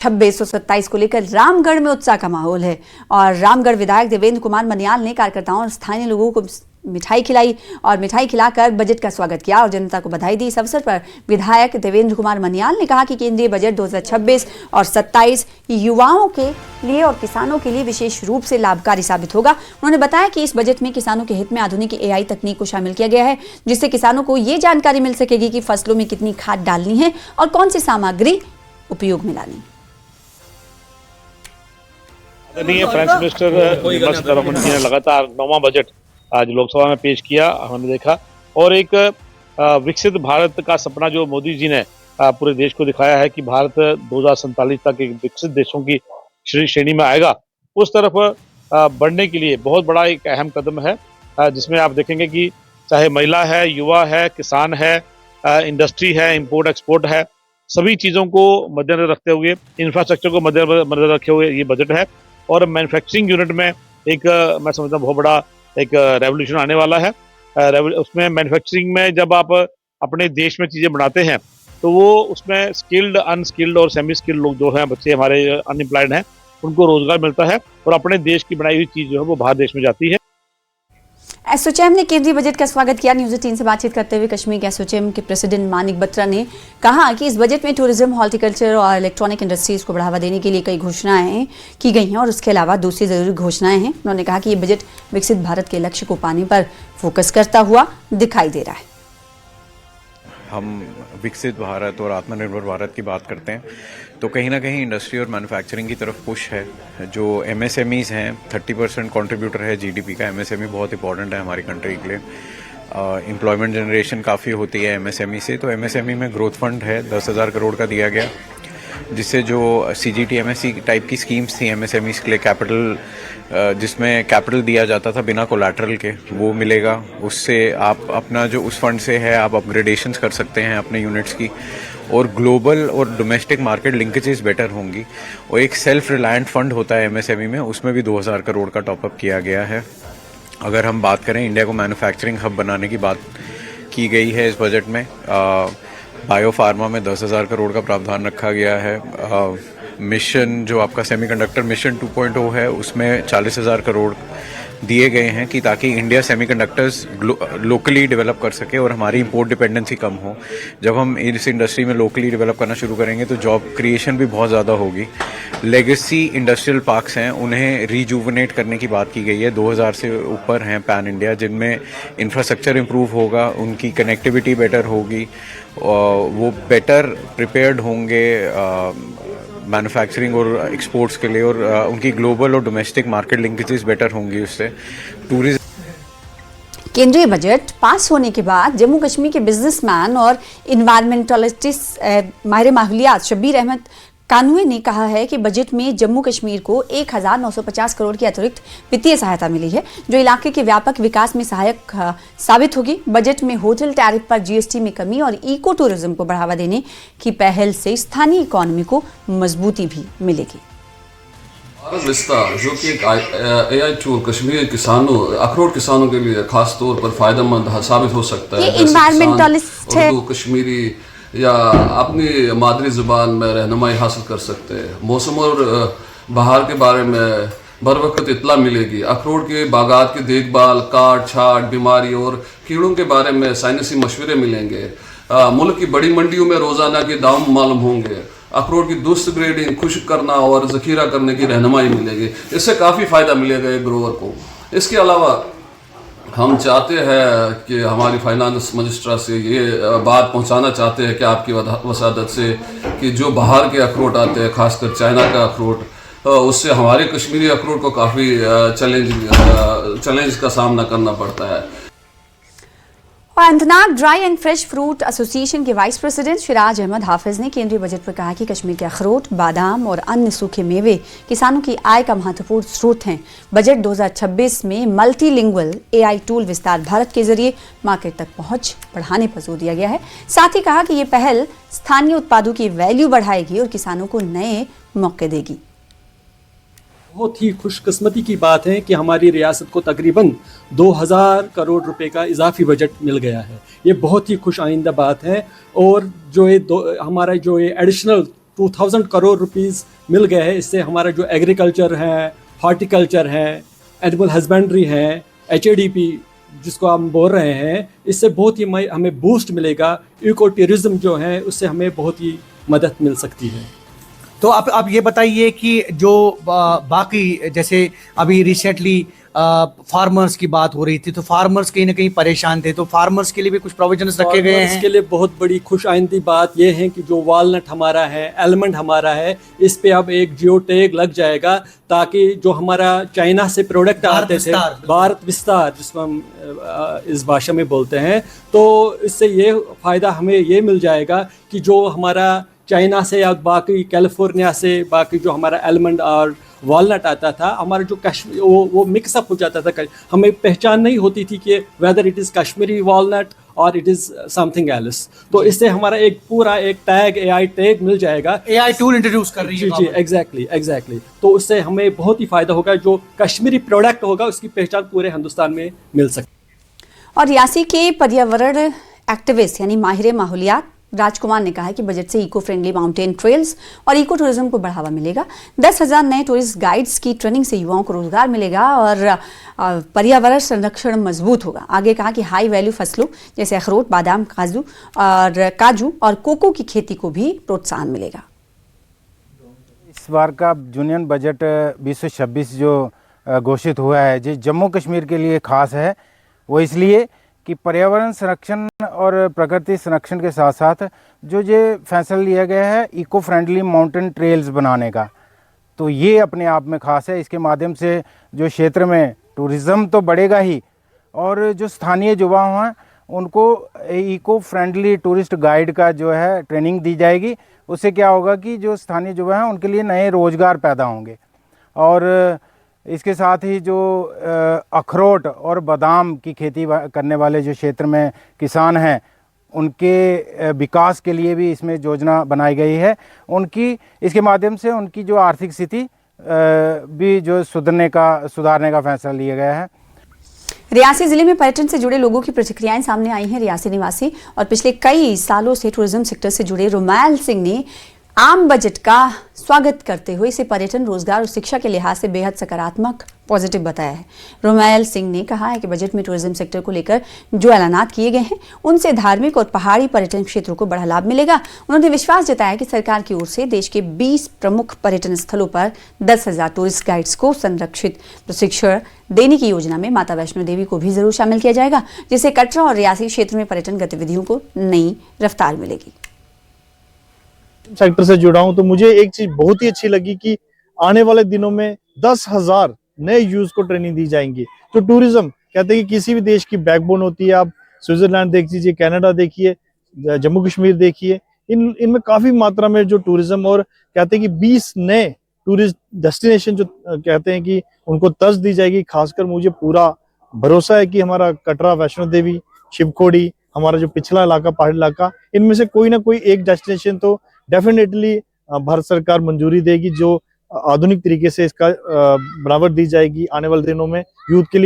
26 और 27 को लेकर रामगढ़ में उत्साह का माहौल है और रामगढ़ विधायक देवेंद्र कुमार मन्याल ने कार्यकर्ताओं और स्थानीय लोगों को मिठाई खिलाई और मिठाई खिलाकर बजट का स्वागत किया और जनता को बधाई दी। इस अवसर पर विधायक देवेंद्र कुमार मन्याल ने कहा कि केंद्रीय बजट 2026 और 27 युवाओं के लिए और किसानों के लिए विशेष रूप से लाभकारी साबित होगा। उन्होंने बताया कि इस बजट में किसानों के हित में आधुनिक AI तकनीक को शामिल किया गया है, जिससे किसानों को ये जानकारी मिल सकेगी कि फसलों में कितनी खाद डालनी है और कौन सी सामग्री उपयोग में लानी। प्राइम मिनिस्टर निर्मला सीतारमण जी ने लगातार 9वां बजट आज लोकसभा में पेश किया, हमने देखा, और एक विकसित भारत का सपना जो मोदी जी ने पूरे देश को दिखाया है कि भारत 2047 तक एक विकसित देशों की श्रेणी में आएगा, उस तरफ बढ़ने के लिए बहुत बड़ा एक अहम कदम है, जिसमें आप देखेंगे कि चाहे महिला है, युवा है, किसान है, इंडस्ट्री है, इंपोर्ट एक्सपोर्ट है, सभी चीज़ों को मद्देनजर रखते हुए, इंफ्रास्ट्रक्चर को मद्देनजर रखे हुए ये बजट है। और मैन्युफैक्चरिंग यूनिट में एक मैं समझता हूँ बहुत बड़ा एक रेवोल्यूशन आने वाला है। उसमें मैन्युफैक्चरिंग में जब आप अपने देश में चीज़ें बनाते हैं तो वो उसमें स्किल्ड, अनस्किल्ड और सेमी स्किल्ड लोग जो हैं, बच्चे हमारे अनएम्प्लॉयड हैं, उनको रोजगार मिलता है और अपने देश की बनाई हुई चीज़ जो है वो बाहर देश में जाती है। एसोचैम ने केंद्रीय बजट का स्वागत किया। न्यूज़ 18 से बातचीत करते हुए कश्मीर के एसोचैम के प्रेसिडेंट मानिक बत्रा ने कहा कि इस बजट में टूरिज्म, हॉर्टिकल्चर और इलेक्ट्रॉनिक इंडस्ट्रीज को बढ़ावा देने के लिए कई घोषणाएं की गई हैं और उसके अलावा दूसरी जरूरी घोषणाएं हैं। उन्होंने कहा कि ये बजट विकसित भारत के लक्ष्य को पाने पर फोकस करता हुआ दिखाई दे रहा है। हम विकसित भारत और आत्मनिर्भर भारत की बात करते हैं तो कहीं ना कहीं इंडस्ट्री और मैन्युफैक्चरिंग की तरफ पुश है। जो MSMEs हैं, 30% कंट्रीब्यूटर है GDP का। MSME बहुत इंपॉर्टेंट है हमारी कंट्री के लिए। एम्प्लॉयमेंट जनरेशन काफ़ी होती है MSME से, तो MSME में ग्रोथ फंड है 10,000 करोड़ का दिया गया, जिससे जो CGT MSC टाइप की स्कीम्स थी MSMEs के लिए, कैपिटल जिसमें कैपिटल दिया जाता था बिना कोलैटरल के, वो मिलेगा। उससे आप अपना जो उस फंड से है आप अपग्रेडेशंस कर सकते हैं अपने यूनिट्स की, और ग्लोबल और डोमेस्टिक मार्केट लिंकेजेस बेटर होंगी। और एक सेल्फ रिलायंट फंड होता है MSME में, उसमें भी 2,000 करोड़ का टॉपअप किया गया है। अगर हम बात करें, इंडिया को मैन्युफैक्चरिंग हब बनाने की बात की गई है इस बजट में। बायो फार्मा में 10,000 करोड़ का प्रावधान रखा गया है। मिशन जो आपका सेमीकंडक्टर मिशन 2.0 है, उसमें 40,000 करोड़ दिए गए हैं कि ताकि इंडिया सेमीकंडक्टर्स लोकली डेवलप कर सके और हमारी इंपोर्ट डिपेंडेंसी कम हो। जब हम इस इंडस्ट्री में लोकली डेवलप करना शुरू करेंगे तो जॉब क्रिएशन भी बहुत ज़्यादा होगी। लेगेसी इंडस्ट्रियल पार्क्स हैं, उन्हें रिजुवनेट करने की बात की गई है। 2000 से ऊपर हैं पैन इंडिया, जिनमें इंफ्रास्ट्रक्चर इंप्रूव होगा, उनकी कनेक्टिविटी बेटर होगी, वो बेटर प्रिपेयर्ड होंगे मैन्युफैक्चरिंग और एक्सपोर्ट्स के लिए, और उनकी ग्लोबल और डोमेस्टिक मार्केट लिंकेजेस बेटर होंगी उससे। टूरिज्म। केंद्रीय बजट पास होने के बाद जम्मू कश्मीर के बिजनेसमैन और इन्वायरमेंटलिस्ट माहिर माहौलियात शब्बीर अहमद कानूए ने कहा है कि बजट में जम्मू कश्मीर को 1,950 करोड़ की अतिरिक्त वित्तीय सहायता मिली है, जो इलाके के व्यापक विकास में सहायक साबित होगी। बजट में होटल टैरिफ पर GST में कमी और इको टूरिज्म को बढ़ावा देने की पहल से स्थानीय इकोनॉमी को मजबूती भी मिलेगी। भारत विस्ता, जो कि एक AI टूल कश्मीर किसानों, अखरोट किसानों के लिए खास तौर पर फायदेमंद साबित हो सकता है। इन्वायरमेंटलिस्ट है, उर्दू, कश्मीरी या अपनी मादरी ज़ुबान में रहनुमाई हासिल कर सकते हैं। मौसम और बहार के बारे में बर वक्त इतला मिलेगी। अखरोट के बागात की देखभाल, काट छाट, बीमारी और कीड़ों के बारे में साइंसी मशवरे मिलेंगे। मुल्क की बड़ी मंडियों में रोज़ाना के दाम मालूम होंगे। अखरोट की दुरुस्त ग्रेडिंग, खुश्क करना और ज़ख़ीरा करने की रहनुमाई मिलेगी। इससे काफ़ी फ़ायदा मिलेगा एक ग्रोवर को। इसके अलावा हम चाहते हैं कि हमारी फाइनेंस मिनिस्टर से ये बात पहुंचाना चाहते हैं कि आपकी वसादत से, कि जो बाहर के अखरोट आते हैं, खासकर चाइना का अखरोट, उससे हमारे कश्मीरी अखरोट को काफ़ी चैलेंज का सामना करना पड़ता है। Anantnag dry and fresh fruit association के वाइस प्रेसिडेंट शिराज अहमद हाफिज ने केंद्रीय बजट पर कहा कि कश्मीर के अखरोट, बादाम और अन्य सूखे मेवे किसानों की आय का महत्वपूर्ण स्रोत हैं। बजट 2026 में मल्टीलिंगुअल AI टूल विस्तार भारत के जरिए मार्केट तक पहुंच बढ़ाने पर जोर दिया गया है। साथ ही कहा कि ये पहल स्थानीय उत्पादों की वैल्यू बढ़ाएगी और किसानों को नए मौके देगी। बहुत ही खुशकिस्मती की बात है कि हमारी रियासत को तकरीबन 2,000 करोड़ रुपए का इजाफी बजट मिल गया है। ये बहुत ही खुश आइंदा बात है। और जो ये हमारा जो ये एडिशनल 2000 करोड़ रुपीस मिल गए हैं। इससे हमारा जो एग्रीकल्चर है, हॉर्टिकल्चर है, एनिमल हस्बेंड्री है, HADP जिसको हम बोल रहे हैं, इससे बहुत ही हमें बूस्ट मिलेगा। इको टूरिज्म जो है उससे हमें बहुत ही मदद मिल सकती है। तो आप ये बताइए कि जो बाकी जैसे अभी रिसेंटली फार्मर्स की बात हो रही थी, तो फार्मर्स कहीं ना कहीं परेशान थे, तो फार्मर्स के लिए भी कुछ प्रोविजंस रखे गए हैं। इसके लिए बहुत बड़ी खुश आइंदी बात यह है कि जो वालनट हमारा है, एलमंड हमारा है, इस पे अब एक जियो टैग लग जाएगा, ताकि जो हमारा चाइना से प्रोडक्ट आते थे, भारत विस्तार जिसको हम इस भाषा में बोलते हैं, तो इससे ये फ़ायदा हमें ये मिल जाएगा कि जो हमारा चाइना से या बाकी कैलिफोर्निया से बाकी जो हमारा एलमंड और वॉलनट आता था, हमारा जो कश्मीर वो मिक्सअप हो जाता था, हमें पहचान नहीं होती थी कि whether it is Kashmiri walnut और इट इज़ समथिंग एल्स। तो इससे हमारा एक पूरा एक टैग, AI टैग मिल जाएगा। AI टूल इंट्रोड्यूस कर रही है। जी, एग्जैक्टली। तो उससे हमें बहुत ही फ़ायदा होगा, जो कश्मीरी प्रोडक्ट होगा उसकी पहचान पूरे हिंदुस्तान में मिल सकती। और रियासी के पर्यावरण एक्टिविस्ट यानी माहिर माहौलियात राजकुमार ने कहा है कि बजट से इको फ्रेंडली माउंटेन ट्रेल्स और इको टूरिज्म को बढ़ावा मिलेगा। 10,000 नए टूरिस्ट गाइड्स की ट्रेनिंग से युवाओं को रोजगार मिलेगा और पर्यावरण संरक्षण मजबूत होगा। आगे कहा कि हाई वैल्यू फसलों जैसे अखरोट, बादाम, काजू और कोको की खेती को भी प्रोत्साहन मिलेगा। इस बार का यूनियन बजट 2026 जो घोषित हुआ है, जो जम्मू कश्मीर के लिए खास है, वो इसलिए कि पर्यावरण संरक्षण और प्रकृति संरक्षण के साथ साथ जो ये फैसला लिया गया है इको फ्रेंडली माउंटेन ट्रेल्स बनाने का, तो ये अपने आप में खास है। इसके माध्यम से जो क्षेत्र में टूरिज़्म तो बढ़ेगा ही, और जो स्थानीय युवा हैं उनको इको फ्रेंडली टूरिस्ट गाइड का जो है ट्रेनिंग दी जाएगी। उससे क्या होगा कि जो स्थानीय युवा हैं उनके लिए नए रोज़गार पैदा होंगे। और इसके साथ ही जो अखरोट और बादाम की खेती करने वाले जो क्षेत्र में किसान हैं, उनके विकास के लिए भी इसमें योजना बनाई गई है। इसके माध्यम से उनकी जो आर्थिक स्थिति भी जो सुधारने का फैसला लिया गया है। रियासी जिले में पर्यटन से जुड़े लोगों की प्रतिक्रियाएं सामने आई हैं। रियासी निवासी और पिछले कई सालों से टूरिज्म सेक्टर से जुड़े रोमायल सिंह ने आम बजट का स्वागत करते हुए इसे पर्यटन, रोजगार और शिक्षा के लिहाज से बेहद सकारात्मक, पॉजिटिव बताया है। रोमायल सिंह ने कहा है कि बजट में टूरिज्म सेक्टर को लेकर जो ऐलानात किए गए हैं उनसे धार्मिक और पहाड़ी पर्यटन क्षेत्रों को बड़ा लाभ मिलेगा। उन्होंने विश्वास जताया कि सरकार की ओर से देश के 20 प्रमुख पर्यटन स्थलों पर 10,000 टूरिस्ट गाइड्स को संरक्षित प्रशिक्षण देने की योजना में माता वैष्णो देवी को भी जरूर शामिल किया जाएगा, जिससे कटरा और रियासी क्षेत्र में पर्यटन गतिविधियों को नई रफ्तार मिलेगी। सेक्टर से जुड़ा हूं, तो मुझे एक चीज बहुत ही अच्छी लगी कि आने वाले दिनों में 10,000 नए यूथ को ट्रेनिंग दी जाएंगी। जो टूरिज्म कहते हैं कि किसी भी देश की बैकबोन होती है, आप स्विट्जरलैंड देख लीजिए, कनाडा देखिए, जम्मू कश्मीर देखिए, इनमें काफी मात्रा में जो टूरिज्म, और कहते हैं कि 20 नए टूरिस्ट डेस्टिनेशन जो कहते हैं कि उनको तर्ज दी जाएगी। खासकर मुझे पूरा भरोसा है कि हमारा कटरा, वैष्णो देवी, शिवखोड़ी, हमारा जो पिछला इलाका, पहाड़ी इलाका, इनमें से कोई ना कोई एक डेस्टिनेशन तो डेफिनेटली भारत सरकार मंजूरी देगी, जो आधुनिक तरीके से इसका बनावट दी जाएगी आने वाले दिनों में यूथ के लिए।